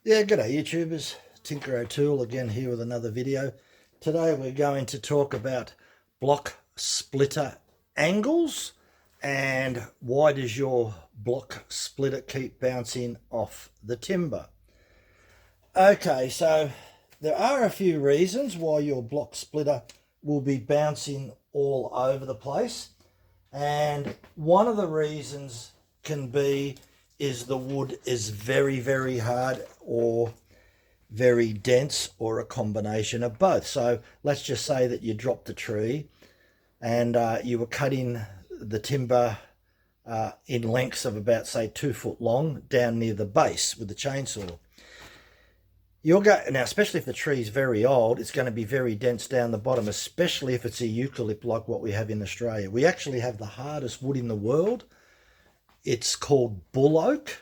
Yeah, g'day YouTubers. Tinker O'Toole again here with another video. Today we're going to talk about block splitter angles and why does your block splitter keep bouncing off the timber. Okay, so there are a few reasons why your block splitter will be bouncing all over the place, and one of the reasons can be is the wood is very hard or very dense, or a combination of both. So let's just say that you dropped a tree and you were cutting the timber in lengths of about, say, 2 foot long down near the base with the chainsaw. You'll go now, especially if the tree is very old, it's going to be very dense down the bottom, especially if it's a eucalypt like what we have in Australia. We actually have the hardest wood in the world. It's called bull oak.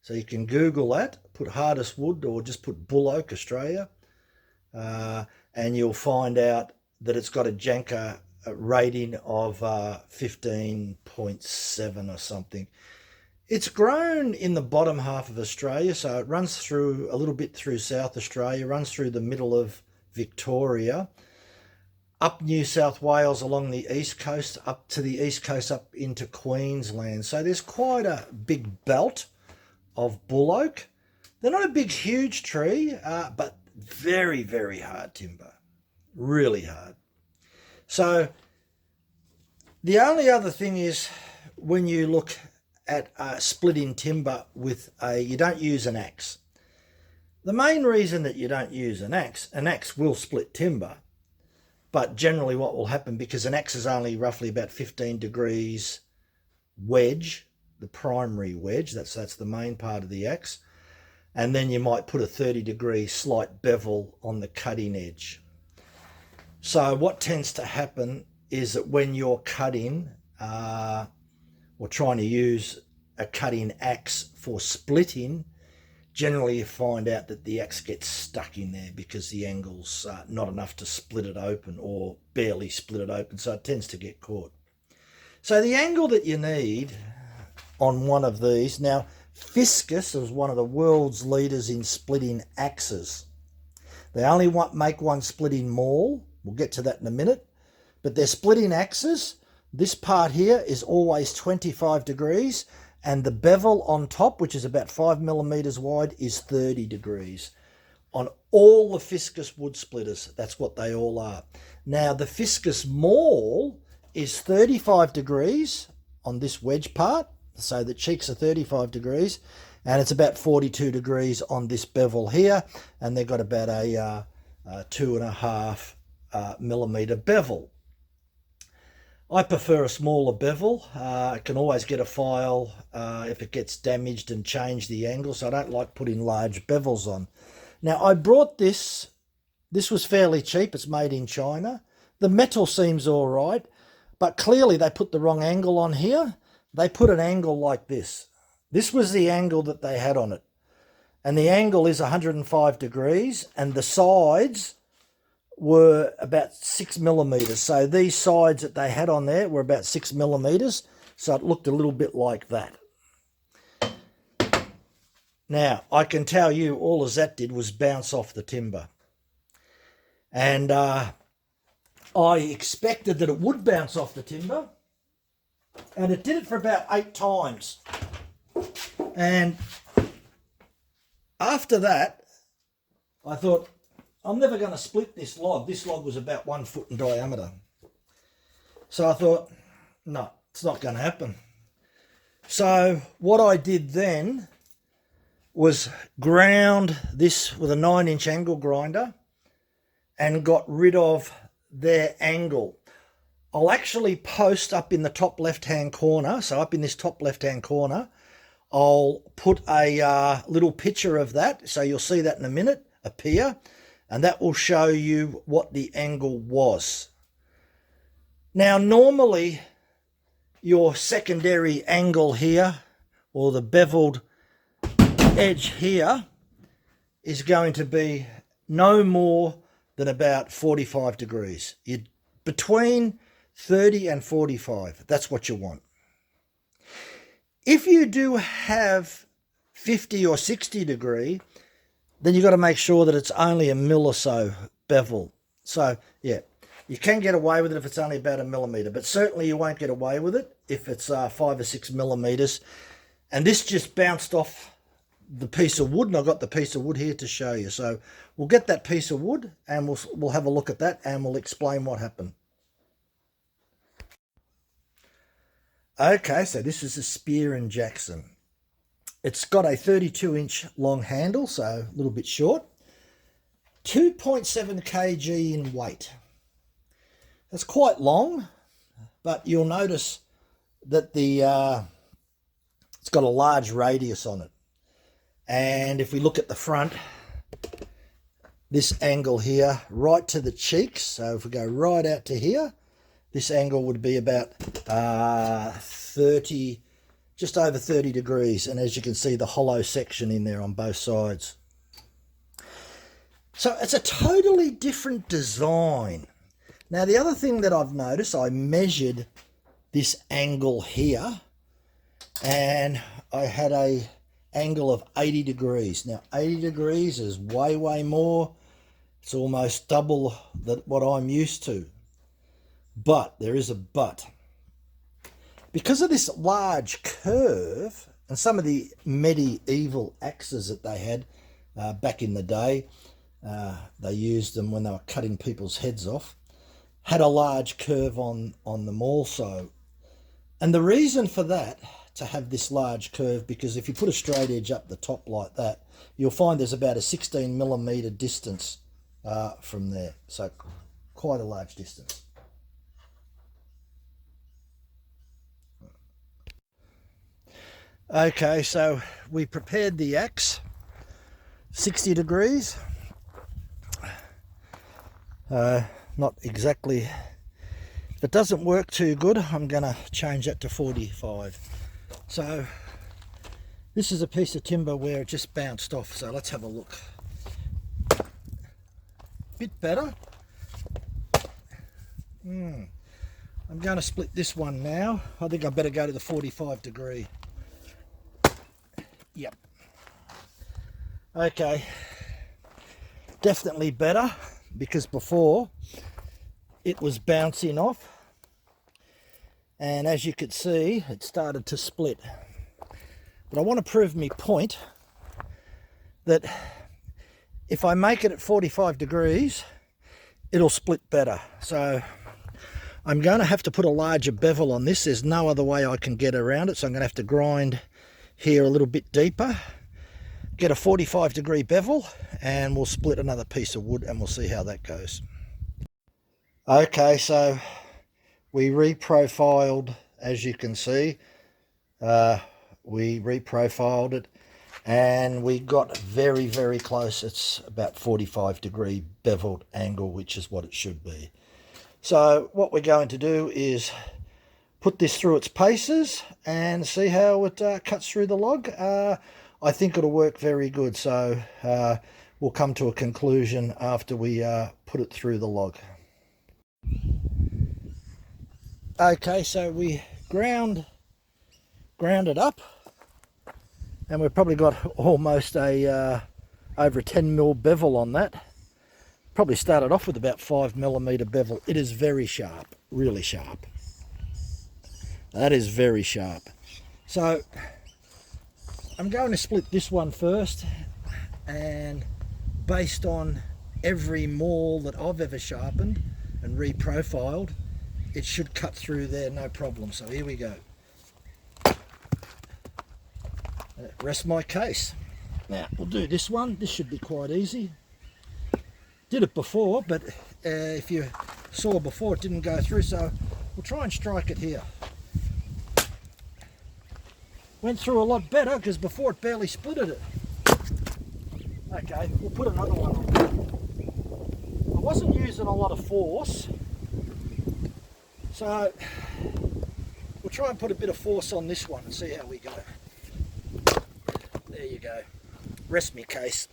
So you can Google that, put hardest wood, or just put bull oak Australia, and you'll find out that it's got a Janka rating of 15.7 or something. It's grown in the bottom half of Australia, so it runs through a little bit through South Australia, runs through the middle of Victoria, up New South Wales along the east coast, up to the east coast, up into Queensland. So there's quite a big belt of bull oak. They're not a big, huge tree, but very hard timber, really hard. So the only other thing is when you look at splitting timber with you don't use an axe. The main reason that you don't use an axe will split timber. But generally what will happen, because an axe is only roughly about 15 degrees wedge, the primary wedge, that's the main part of the axe, and then you might put a 30-degree slight bevel on the cutting edge. So what tends to happen is that when you're cutting or trying to use a cutting axe for splitting, generally you find out that the axe gets stuck in there because the angle's not enough to split it open, or barely split it open, so it tends to get caught. So the angle that you need on one of these, now Fiscus is one of the world's leaders in splitting axes. They only make one splitting maul, we'll get to that in a minute, but they're splitting axes. This part here is always 25 degrees, and the bevel on top, which is about 5 millimeters wide, is 30 degrees. On all the Fiscus wood splitters, that's what they all are. Now the Fiscus maul is 35 degrees on this wedge part, so the cheeks are 35 degrees, and it's about 42 degrees on this bevel here, and they've got about a 2.5 millimeter bevel. I prefer a smaller bevel. I can always get a file if it gets damaged and change the angle, so I don't like putting large bevels on. Now I brought this was fairly cheap, it's made in China. The metal seems all right, but clearly they put the wrong angle on here. They put an angle like this. This was the angle that they had on it, and the angle is 105 degrees, and the sides were about 6 millimeters. So these sides that they had on there were about 6 millimeters, so it looked a little bit like that. Now I can tell you all as that did was bounce off the timber, and I expected that it would bounce off the timber, and it did it for about 8 times. And after that I thought, I'm never going to split this log. This log was about 1 foot in diameter. So I thought, no, it's not going to happen. So what I did then was ground this with a 9-inch angle grinder and got rid of their angle. I'll actually post up in the top left-hand corner, so up in this top left-hand corner, I'll put a little picture of that, so you'll see that in a minute appear, and that will show you what the angle was. Now normally your secondary angle here, or the beveled edge here, is going to be no more than about 45 degrees. Between 30 and 45, that's what you want. If you do have 50 or 60 degree, then you've got to make sure that it's only a mil or so bevel. So yeah, you can get away with it if it's only about 1 millimetre, but certainly you won't get away with it if it's 5 or 6 millimetres. And this just bounced off the piece of wood, and I've got the piece of wood here to show you. So we'll get that piece of wood and we'll have a look at that and we'll explain what happened. Okay, so this is a Spear & Jackson. It's got a 32-inch long handle, so a little bit short. 2.7 kg in weight. That's quite long, but you'll notice that it's got a large radius on it. And if we look at the front, this angle here, right to the cheeks, so if we go right out to here, this angle would be about 30, just over 30 degrees. And as you can see, the hollow section in there on both sides. So it's a totally different design. Now, the other thing that I've noticed, I measured this angle here and I had a angle of 80 degrees. Now, 80 degrees is way, way more. It's almost double what I'm used to. But there is a but. Because of this large curve and some of the medieval axes that they had back in the day, they used them when they were cutting people's heads off, had a large curve on the maulsaw. And the reason for that, to have this large curve, because if you put a straight edge up the top like that, you'll find there's about a 16 millimetre distance from there. So quite a large distance. Okay, so we prepared the axe, 60 degrees. Not exactly, if it doesn't work too good, I'm going to change that to 45. So this is a piece of timber where it just bounced off, so let's have a look. Bit better. I'm going to split this one now. I think I better go to the 45 degree. Yep. Okay. Definitely better, because before it was bouncing off. And as you could see, it started to split. But I want to prove my point that if I make it at 45 degrees, it'll split better. So I'm going to have to put a larger bevel on this. There's no other way I can get around it. So I'm going to have to grind here a little bit deeper, get a 45 degree bevel, and we'll split another piece of wood and we'll see how that goes. Okay, so we reprofiled, as you can see, we reprofiled it and we got very, very close. It's about 45 degree beveled angle, which is what it should be. So what we're going to do is put this through its paces and see how it cuts through the log. I think it'll work very good, so we'll come to a conclusion after we put it through the log. Okay, so we ground it up, and we've probably got almost a over a 10 mil bevel on that. Probably started off with about 5 millimeter bevel. It is very sharp, really sharp. That is very sharp. So I'm going to split this one first, and based on every maul that I've ever sharpened and reprofiled, it should cut through there no problem. So here we go. Rest my case. Now we'll do this one. This should be quite easy. Did it before, but if you saw before, it didn't go through, so we'll try and strike it here. Went through a lot better because before it barely splitted it. Okay, we'll put another one on. I wasn't using a lot of force, so we'll try and put a bit of force on this one and see how we go. There you go. Rest me case.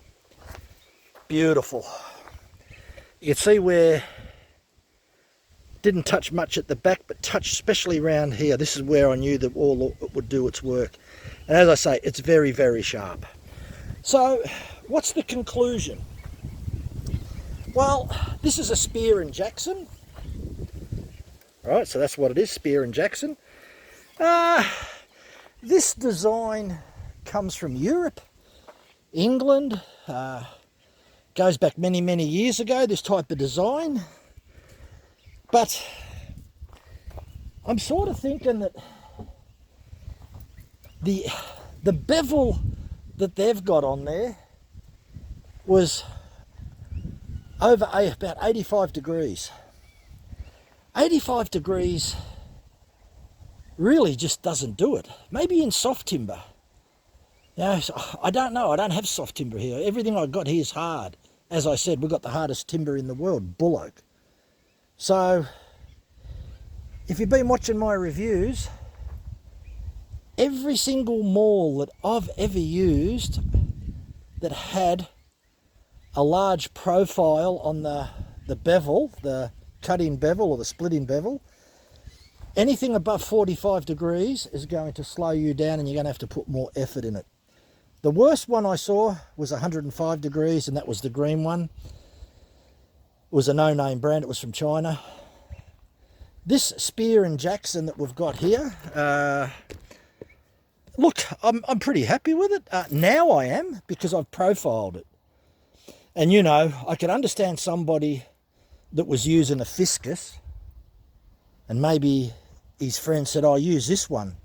Beautiful. You can see where didn't touch much at the back, but touched especially around here. This is where I knew that all it would do its work. And as I say, it's very, very sharp. So what's the conclusion? Well, this is a Spear and Jackson. All right, so that's what it is, Spear and Jackson. This design comes from Europe, England, goes back many, many years ago, this type of design. But I'm sort of thinking that the bevel that they've got on there was over about 85 degrees. 85 degrees really just doesn't do it. Maybe in soft timber. You know, I don't know. I don't have soft timber here. Everything I've got here is hard. As I said, we've got the hardest timber in the world, bull oak. So, if you've been watching my reviews, every single maul that I've ever used that had a large profile on the bevel, the cut-in bevel or the split-in bevel, anything above 45 degrees is going to slow you down and you're going to have to put more effort in it. The worst one I saw was 105 degrees, and that was the green one. It was a no-name brand. It was from China. This Spear and Jackson that we've got here, look, I'm pretty happy with it. Now I am, because I've profiled it. And, you know, I could understand somebody that was using a Fiscus, and maybe his friend said, "Oh, use this one."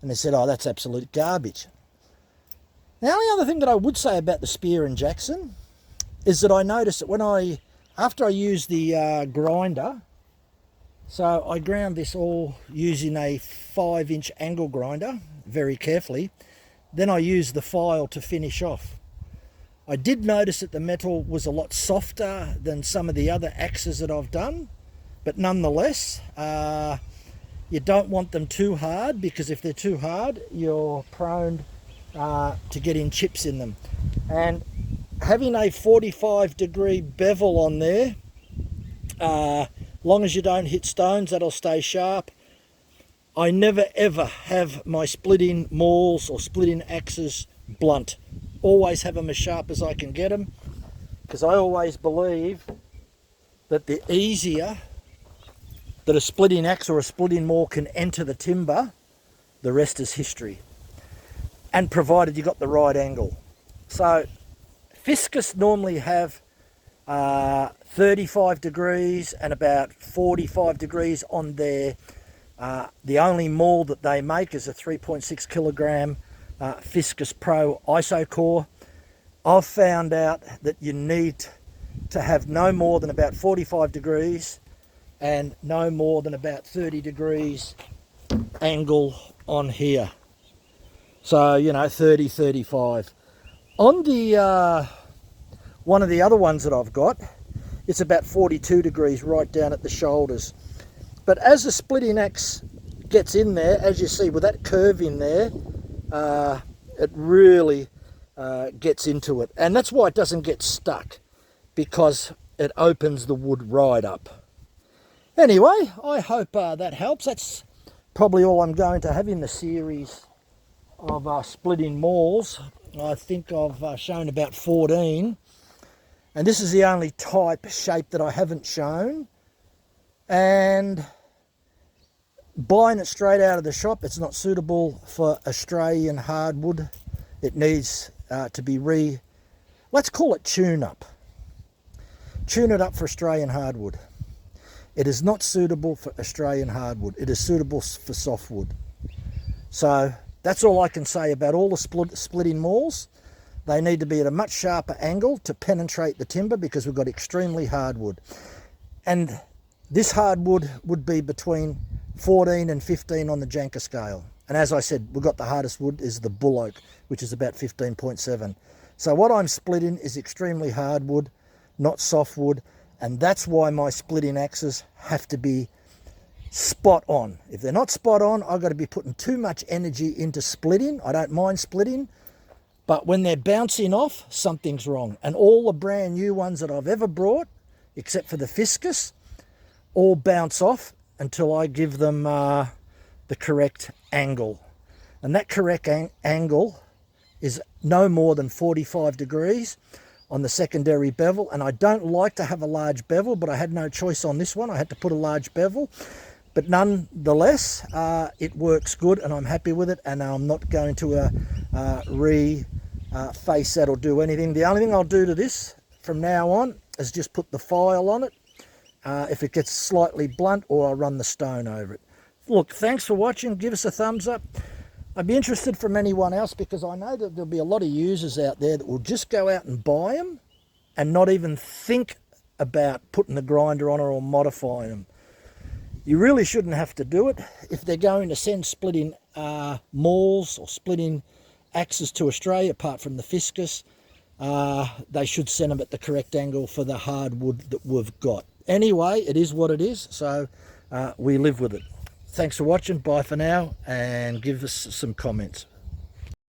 And they said, "Oh, that's absolute garbage." The only other thing that I would say about the Spear and Jackson is that I noticed that after I used the grinder, so I ground this all using a 5-inch angle grinder very carefully. Then I used the file to finish off. I did notice that the metal was a lot softer than some of the other axes that I've done, but nonetheless, you don't want them too hard, because if they're too hard, you're prone to getting chips in them. And having a 45-degree bevel on there, long as you don't hit stones, that'll stay sharp. I never ever have my splitting mauls or splitting axes blunt. Always have them as sharp as I can get them, because I always believe that the easier that a splitting axe or a splitting maul can enter the timber, the rest is history. And provided you got the right angle. So Fiscus normally have 35 degrees and about 45 degrees on their, the only maul that they make is a 3.6 kilogram Fiscus Pro ISO core. I've found out that you need to have no more than about 45 degrees and no more than about 30 degrees angle on here. So, you know, 30, 35. On the one of the other ones that I've got, it's about 42 degrees right down at the shoulders. But as the splitting axe gets in there, as you see with that curve in there, it really gets into it. And that's why it doesn't get stuck, because it opens the wood right up. Anyway, I hope that helps. That's probably all I'm going to have in the series of splitting mauls. I think I've shown about 14, and this is the only type shape that I haven't shown. And buying it straight out of the shop, it's not suitable for Australian hardwood. It needs to be let's call it tune up. Tune it up for Australian hardwood. It is not suitable for Australian hardwood. It is suitable for softwood. So that's all I can say about all the splitting mauls. They need to be at a much sharper angle to penetrate the timber, because we've got extremely hardwood. And this hardwood would be between 14 and 15 on the Janka scale. And as I said, we've got the hardest wood is the bull oak, which is about 15.7. So what I'm splitting is extremely hardwood, not softwood. And that's why my splitting axes have to be spot on. If they're not spot on, I've got to be putting too much energy into splitting. I don't mind splitting, but when they're bouncing off, something's wrong. And all the brand new ones that I've ever brought, except for the Fiscus, all bounce off until I give them the correct angle. And that correct angle is no more than 45 degrees on the secondary bevel, and I don't like to have a large bevel, but I had no choice on this one. I had to put a large bevel, but nonetheless it works good and I'm happy with it, and I'm not going to face that or do anything. The only thing I'll do to this from now on is just put the file on it if it gets slightly blunt, or I'll run the stone over it. Look, thanks for watching. Give us a thumbs up. I'd be interested from anyone else, because I know that there'll be a lot of users out there that will just go out and buy them and not even think about putting the grinder on or modifying them. You really shouldn't have to do it. If they're going to send splitting mauls or splitting axes to Australia, apart from the Fiscus, they should send them at the correct angle for the hardwood that we've got. Anyway, it is what it is, so we live with it. Thanks for watching. Bye for now, and give us some comments.